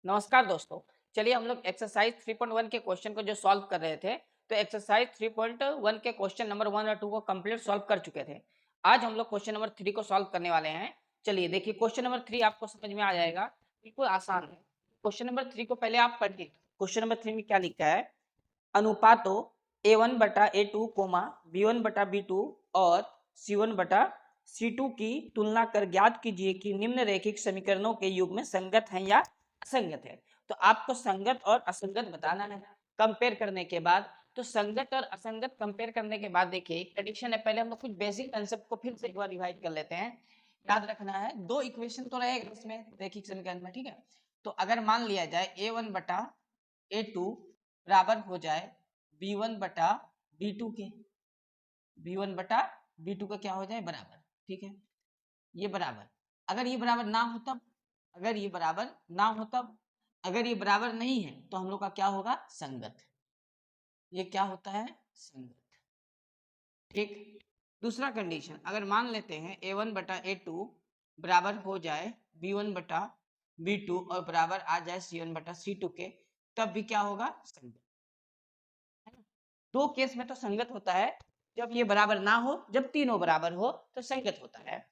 नमस्कार दोस्तों। चलिए हम लोग एक्सरसाइज 3.1 के क्वेश्चन को जो सॉल्व कर रहे थे, तो एक्सरसाइज 3.1 के क्वेश्चन नंबर 1 और 2 को कंप्लीट सॉल्व कर चुके थे। आज हम लोग क्वेश्चन नंबर 3 को सॉल्व करने वाले हैं। चलिए देखिए, क्वेश्चन नंबर 3 आपको समझ में आ जाएगा, बिल्कुल आसान है। क्वेश्चन नंबर 3 को पहले आप पढ़िए। क्वेश्चन नंबर 3 में क्या लिखा है? अनुपातों A1/A2, B1/B2 और C1/C2 की तुलना कर ज्ञात कीजिए कि निम्नलिखित समीकरणों के युग्म संगत हैं या असंगत है। तो आपको संगत और असंगत बताना है। कंपेयर करने के बाद, तो संगत और असंगत कंपेयर करने के बाद देखिए कंडीशन है। पहले हम लोग कुछ बेसिक कंसेप्ट को फिर से एक बार रिवाइज कर लेते हैं। याद रखना है, दो इक्वेशन तो रहेगा इसमें रैखिक समीकरण में, ठीक है। तो अगर मान लिया जाए A1/A2 बराबर हो जाए B1/B2 के, B1/B2 का क्या हो जाए बराबर, ठीक है। ये बराबर, अगर ये बराबर ना हो तब, अगर ये बराबर ना हो तब, अगर ये बराबर नहीं है तो हम लोग का क्या होगा? संगत। ये क्या होता है? संगत, ठीक। दूसरा कंडीशन, अगर मान लेते हैं A1/A2 बराबर हो जाए B1/B2 और बराबर आ जाए C1/C2 के, तब भी क्या होगा? संगत। दो केस में तो संगत होता है, जब ये बराबर ना हो, जब तीनों बराबर हो तो संगत होता है।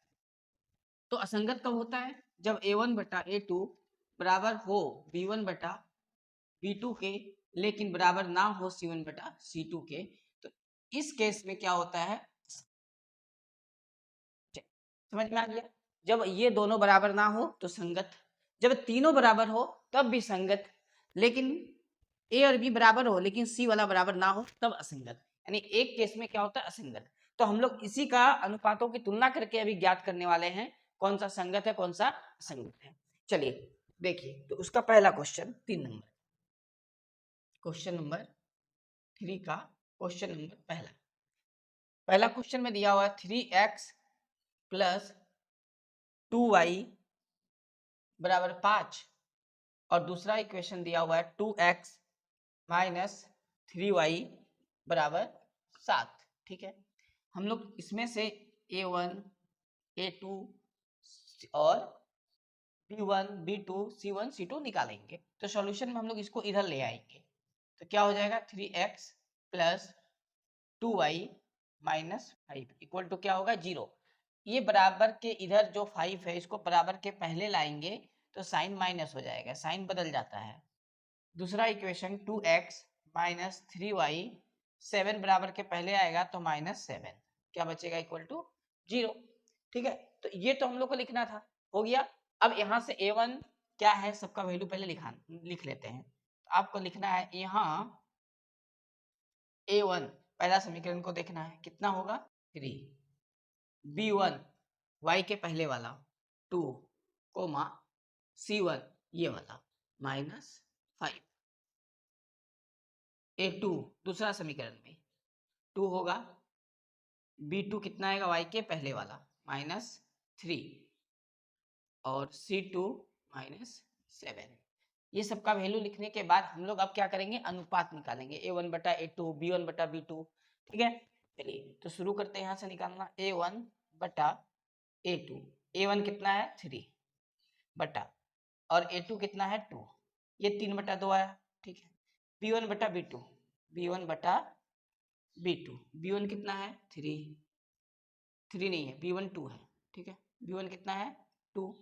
तो असंगत कब होता है? जब A1/A2 बराबर हो B1/B2 के, लेकिन बराबर ना हो C1/C2 के। तो इस केस में क्या होता है? समझ में आ गया? जब ये दोनों बराबर ना हो तो संगत, जब तीनों बराबर हो तब भी संगत, लेकिन ए और बी बराबर हो लेकिन सी वाला बराबर ना हो तब असंगत। यानी एक केस में क्या होता है? असंगत। तो हम लोग इसी का अनुपातों की तुलना करके अभी ज्ञात करने वाले हैं, कौन सा संगत है कौन सा असंगत है। चलिए देखिए, तो उसका पहला क्वेश्चन 3 नंबर, क्वेश्चन नंबर 3 का क्वेश्चन नंबर पहला, पहला क्वेश्चन में दिया हुआ है 3x प्लस 2y बराबर 5, और दूसरा इक्वेशन दिया हुआ है 2x माइनस 3y बराबर 7, ठीक है। हम लोग इसमें से A1, A2 और B1, B2, C1, C2 निकालेंगे। तो सॉल्यूशन में हम लोग इसको इधर ले आएंगे, तो क्या हो जाएगा? 3x plus 2y minus 5 equal to क्या होगा? 0। ये बराबर के इधर जो 5 है इसको बराबर के पहले लाएंगे तो साइन माइनस हो जाएगा, साइन बदल जाता है। दूसरा इक्वेशन 2x माइनस 3y, 7 बराबर के पहले आएगा तो -7, क्या बचेगा? इक्वल टू 0, ठीक है। तो ये तो हम लोग को लिखना था, हो गया। अब यहाँ से A1 क्या है, सबका वैल्यू पहले लिख लेते हैं। तो आपको लिखना है यहाँ A1 पहला समीकरण को देखना है, कितना होगा? 3। B1 y के पहले वाला 2 कोमा C1 ये वाला -5। A2 दूसरा समीकरण में 2 होगा, B2 कितना आएगा? y के पहले वाला -3 और C2 -7। ये सबका वैल्यू लिखने के बाद हम लोग अब क्या करेंगे? अनुपात निकालेंगे, A1/A2, B1/B2, ठीक है। चलिए तो शुरू करते हैं यहाँ से निकालना। A1/A2, A1 कितना है? 3 बटा, और A2 कितना है? 2, ये 3/2 आया, ठीक है। B1/B2, B1/B2, B1 कितना है? 3, 3 नहीं है, B1 2 है, ठीक है। B1 कितना है? 2,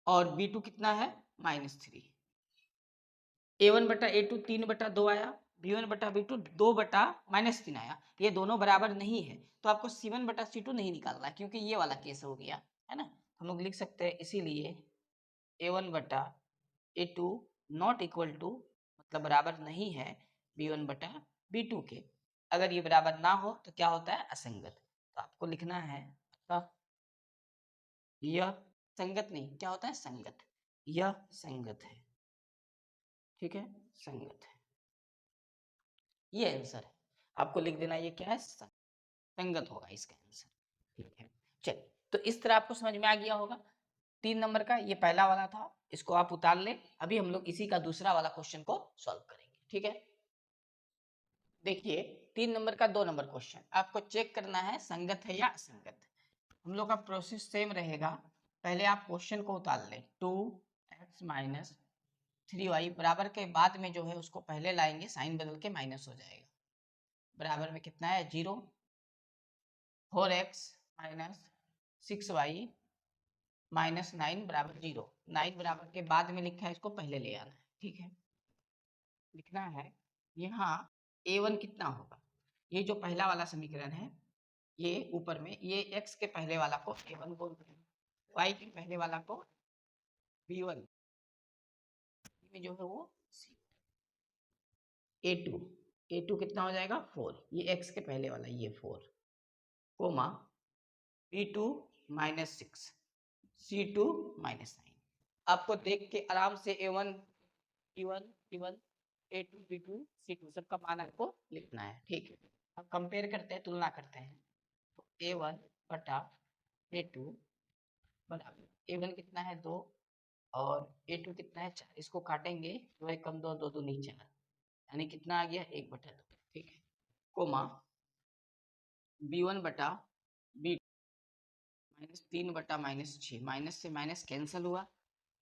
और B2 कितना है? -3। A1/A2 3/2 आया, B1/B2 2/-3 आया। ये दोनों बराबर नहीं है तो आपको C1/C2 नहीं निकालना है, क्योंकि ये वाला केस हो गया है ना। हम लोग लिख सकते हैं इसीलिए A1/A2 नॉट इक्वल टू, मतलब बराबर नहीं है B1/B2 के। अगर ये बराबर ना हो तो क्या होता है? असंगत। तो आपको लिखना है यह संगत नहीं, क्या होता है? संगत। यह संगत है, ठीक है, संगत है। ये आंसर है, आपको लिख देना ये क्या है? संगत होगा इसका आंसर, ठीक है। चलिए तो इस तरह आपको समझ में आ गया होगा। 3 नंबर का ये पहला वाला था, इसको आप उतार ले। अभी हम लोग इसी का दूसरा वाला क्वेश्चन को सॉल्व करेंगे, ठीक है। देखिए 3 नंबर का 2 नंबर क्वेश्चन, आपको चेक करना है संगत है या असंगत। हम लोग का प्रोसेस सेम रहेगा। पहले आप क्वेश्चन को उतार ले, 2 एक्स माइनस 3y बराबर के बाद में जो है उसको पहले लाएंगे, साइन बदल के माइनस हो जाएगा। बराबर में कितना है 0, 4x माइनस 6y माइनस 9 बराबर 0। 9 बराबर के बाद में लिखा है, इसको पहले ले आना है। ठीक है, लिखना है यहाँ a1 कितना होगा, ये जो पहला वाला समीकरण है, ये ऊपर में ये x के पहले वाला को a1 बोलते हैं, y के पहले वाला को b1 में जो है वो a2, a2 कितना हो जाएगा 4, ये x के पहले वाला ये 4 coma b2 minus 6 c2 minus 9। आपको देख के आराम से a1 b1 b1 a2 b2 c2 सबका मान आपको लिखना है। ठीक है, अब कंपेयर करते हैं, तुलना करते हैं। तो a1 बटा a2 बराबर a1 कितना है 2 और a2 कितना है 4, इसको काटेंगे 2 कम 2 2 दूनी 4, यानी कितना आ गया 1 बटा 2। ठीक है, कोमा b1 बटा b2 माइनस 3 बटा माइनस 6, माइनस से माइनस कैंसिल हुआ,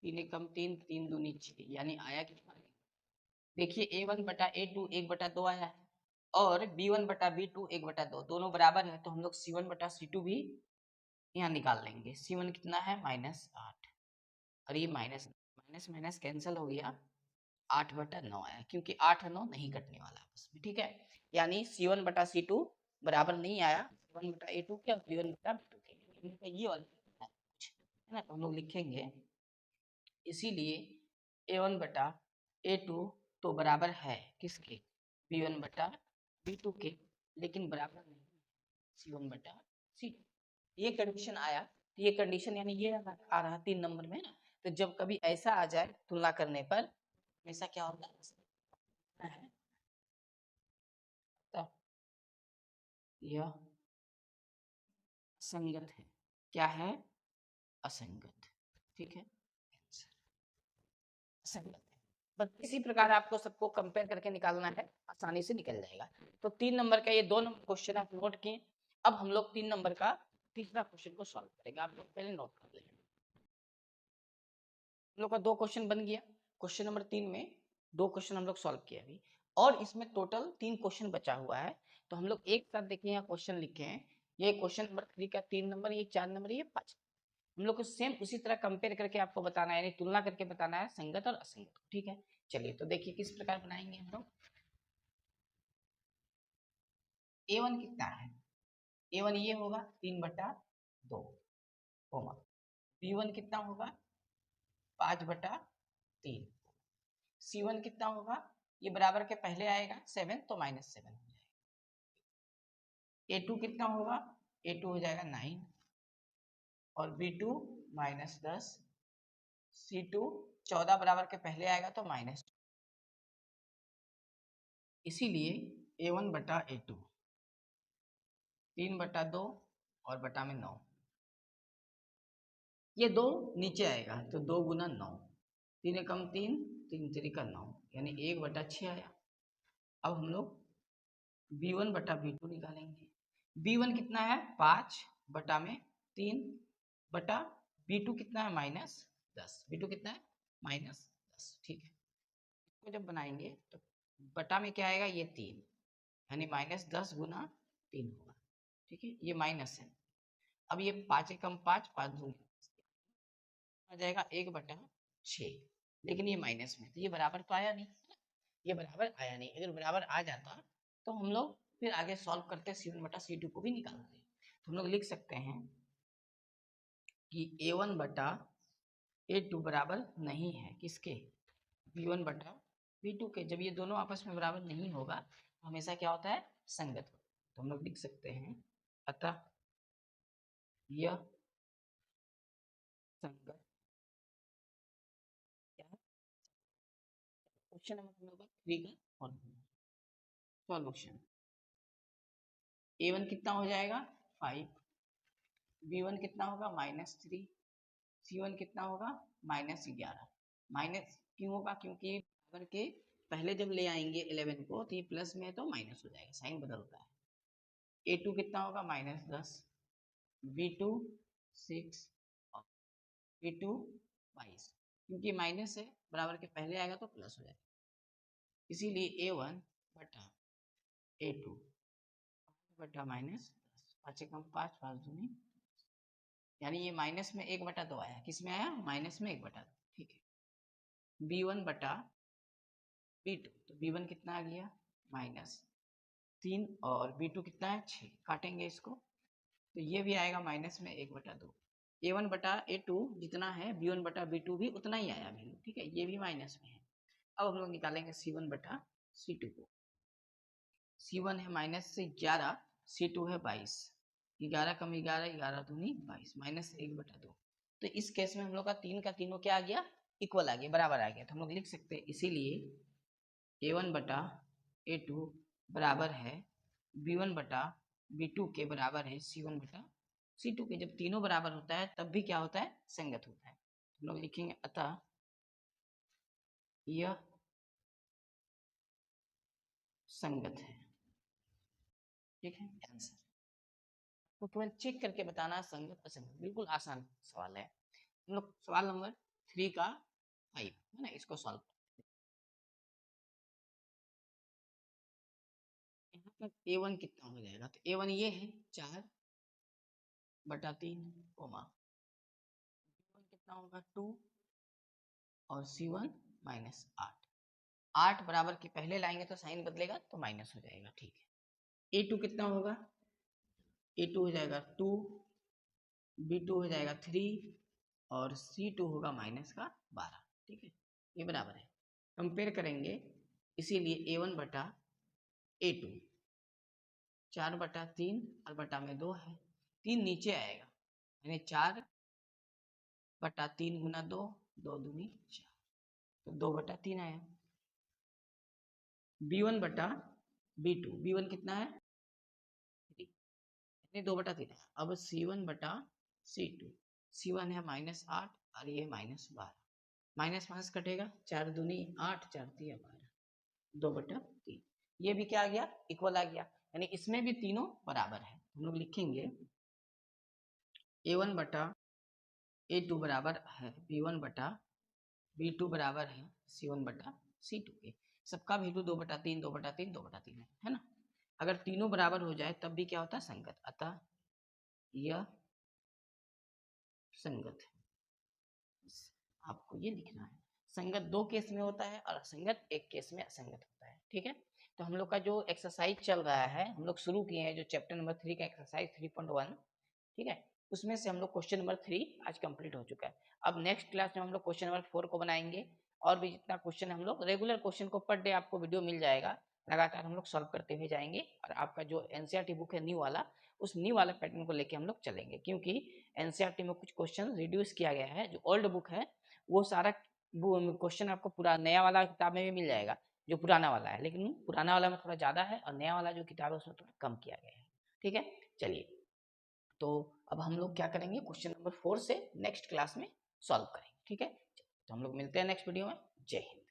3 कम 3 3 दूनी 6, यानी आया कितना, देखिए a1 बटा a2 1 बटा 2 आया है और b1 बटा b2 1 बटा 2, दोनों बराबर है तो हम लोग c1 बटा c2 भी यहाँ निकाल लेंगे। c1 कितना है माइनस 8 और ये माइनस माइनस माइनस कैंसिल हो गया, 8 बटा 9 आया, क्योंकि 8 और 9 नहीं कटने वाला आपस में। ठीक है, यानी c1 बटा c2 बराबर नहीं आया c1 बटा a2 के और b1 बटा b2 के, ये वाला है ना, तो हम लोग लिखेंगे इसीलिए a1 बटा a2 तो बराबर है किसके b1 बटा b2 के, लेकिन बराबर नहीं c1 बटा c2। ये कंडीशन आया, तो ये कंडीशन यानी ये आ रहा 3 नंबर में ना, तो जब कभी ऐसा आ जाए तुलना करने पर हमेशा क्या होता है, तो यह असंगत है। क्या है, असंगत। ठीक है, असंगत है। बस इसी प्रकार आपको सबको कंपेयर करके निकालना है, आसानी से निकल जाएगा। तो 3 नंबर का ये 2 नंबर क्वेश्चन आप नोट किए। अब हम लोग 3 नंबर का तीसरा क्वेश्चन को सॉल्व करेंगे, आप लोग पहले नोट कर लेंगे। हम लोग का 2 क्वेश्चन बन गया, क्वेश्चन नंबर 3 में 2 क्वेश्चन हम लोग सॉल्व किए अभी, और इसमें टोटल 3 क्वेश्चन बचा हुआ है। तो हम लोग एक साथ देखिए यहाँ क्वेश्चन लिखे हैं, ये क्वेश्चन नंबर 3 का 3 नंबर, ये 4 नंबर, ये 5। हम लोग को सेम उसी तरह कंपेयर करके आपको बताना है, यानी तुलना करके बताना है संगत और असंगत। ठीक है, चलिए तो देखिए किस प्रकार बनाएंगे हम लोग। a1 कितना है, a1 ये होगा 3 बटा 2 कोमा b1 कितना होगा 5 बटा 3, c1 कितना होगा, ये बराबर के पहले आएगा 7 तो माइनस 7 हो जाएगा, a2 कितना होगा, a2 हो जाएगा 9 और b2 माइनस 10, c2 14 बराबर के पहले आएगा तो माइनस, इसीलिए a1 बटा a2 3 बटा 2 और बटा में 9, ये 2 नीचे आएगा तो 2 गुना 9, 3 कम 3 3 3 का 9, यानी 1 बटा 6 आया। अब हम लोग b1 बटा b2 निकालेंगे। b1 कितना है 5 बटा में 3 बटा b2 कितना है माइनस 10, b2 कितना है माइनस 10। ठीक है, इसको जब बनाएंगे तो बटा में क्या आएगा, ये 3, यानी माइनस 10 गुना 3 होगा। ठीक है, ये माइनस है। अब ये 5 कम 5 5 आ जाएगा 1 बटा 6, लेकिन ये माइनस में, तो ये बराबर तो आया नहीं, ये बराबर आया नहीं। अगर बराबर आ जाता तो हम लोग फिर आगे सॉल्व करते c1 बटा c2 को भी निकालते। तो हम लोग लिख सकते हैं कि a1 बटा a2 बराबर नहीं है किसके, b1 बटा b2 के। जब ये दोनों आपस में बराबर नहीं होगा तो हमेशा क्या होता है, संगत। तो हम लोग लिख सकते हैं अतः यह संगत क्या है। क्वेश्चन नंबर 3 का सॉल्यूशन, a1 कितना हो जाएगा 5, b1 कितना होगा माइनस 3, c1 कितना होगा माइनस 11। माइनस क्यों होगा, क्योंकि बराबर के पहले जब ले आएंगे 11 को तो ये प्लस में है तो माइनस हो जाएगा, साइन बदलता है। a2 कितना होगा माइनस 10, b2 6 और b2 22, क्योंकि माइनस है, बराबर के पहले आएगा तो प्लस हो जाएगा, इसीलिए A1 बटा A2 बटा माइनस 5 से कम 5, 5 दूनी, यानी ये माइनस में 1/2 आया, किस में आया, माइनस में 1/2, ठीक है। B1 बटा B2, तो B1 कितना आ गया -3 और B2 कितना है 6, काटेंगे इसको तो ये भी आएगा माइनस में 1/2। A1 बटा A2 जितना है B1 बटा B2 भी उतना ही आया वैल्यू, ठीक है, ये भी माइनस में है। अब हम लोग निकालेंगे C1 बटा C2 को। C1 है -11, C2 है 22, 11 कम 11, 11 दूनी 22, -1/2। तो इस केस में हम लोग का तीन का तीनों क्या आ गया, इक्वल आ गया, बराबर आ गया, तो हम लोग लिख सकते हैं इसीलिए A1 बटा A2 बराबर है B1 बटा B2 के बराबर है C1 बटा C2 के। जब तीनों बराबर होता है तब भी क्या होता है, संगत होता है। हम लोग लिखेंगे अतः यह संगत है, ठीक है आंसर। तो केवल चेक करके बताना संगत असंगत, बिल्कुल आसान सवाल है। हम लोग सवाल नंबर 3 का 5 है ना, इसको सॉल्व यहाँ पर A1 कितना हो जाएगा, तो A1 ये है 4/3 कोमा B1 कितना होगा 2 और C1 -8, 8 बराबर के पहले लाएंगे तो साइन बदलेगा तो माइनस हो जाएगा, ठीक है। A2 कितना होगा, A2 हो जाएगा 2, B2 हो जाएगा 3 और C2 होगा -12, ठीक है, ये बराबर है। कंपेयर करेंगे इसीलिए A1 बटा A2 4/3 और बटा में 2 है, 3 नीचे आएगा यानी 4/3 गुना 2, 2 दूनी 4, तो 2/3 आया। B1 बटा B2, B1 कितना है 2/3 है। अब C1 बटा C2, C1 है -8 और ये -12, माइनस माइनस कटेगा, 4 दूनी 8, 4 तिया 12, 2/3, ये भी क्या आ गया, इक्वल आ गया, यानी इसमें भी तीनों बराबर है। हम लोग लिखेंगे A1 बटा A2 बराबर है B1 बटा B2 बराबर है C1 बटा C2 के। सबका वैल्यू 2/3, 2/3, 2/3 है ना। अगर तीनों बराबर हो जाए तब भी क्या होता है, संगत, अतः यह संगत है। आपको ये लिखना है, संगत 2 केस में होता है और असंगत 1 केस में असंगत होता है, ठीक है। तो हम लोग का जो एक्सरसाइज चल रहा है, हम लोग शुरू किए हैं जो चैप्टर नंबर 3 का एक्सरसाइज 3.1, ठीक है, उसमें से हम लोग क्वेश्चन नंबर 3 आज कंप्लीट हो चुका है। अब नेक्स्ट क्लास में हम लोग क्वेश्चन नंबर 4 को बनाएंगे, और भी जितना क्वेश्चन हम लोग रेगुलर क्वेश्चन को पर डे आपको वीडियो मिल जाएगा, लगातार हम लोग सॉल्व करते हुए जाएंगे। और आपका जो एनसीईआरटी बुक है न्यू वाला, उस न्यू वाला पैटर्न को लेके हम लोग चलेंगे, क्योंकि एनसीईआरटी में कुछ क्वेश्चन रिड्यूस किया गया है। जो ओल्ड बुक है वो सारा क्वेश्चन आपको पूरा नया वाला किताब में भी मिल जाएगा जो पुराना वाला है, लेकिन पुराना वाला में थोड़ा ज़्यादा है और नया वाला जो किताब है उसमें थोड़ा कम किया गया है, ठीक है। चलिए, तो अब हम लोग क्या करेंगे, क्वेश्चन नंबर 4 से नेक्स्ट क्लास में सॉल्व करेंगे, ठीक है। तो हम लोग मिलते हैं नेक्स्ट वीडियो में। जय हिंद।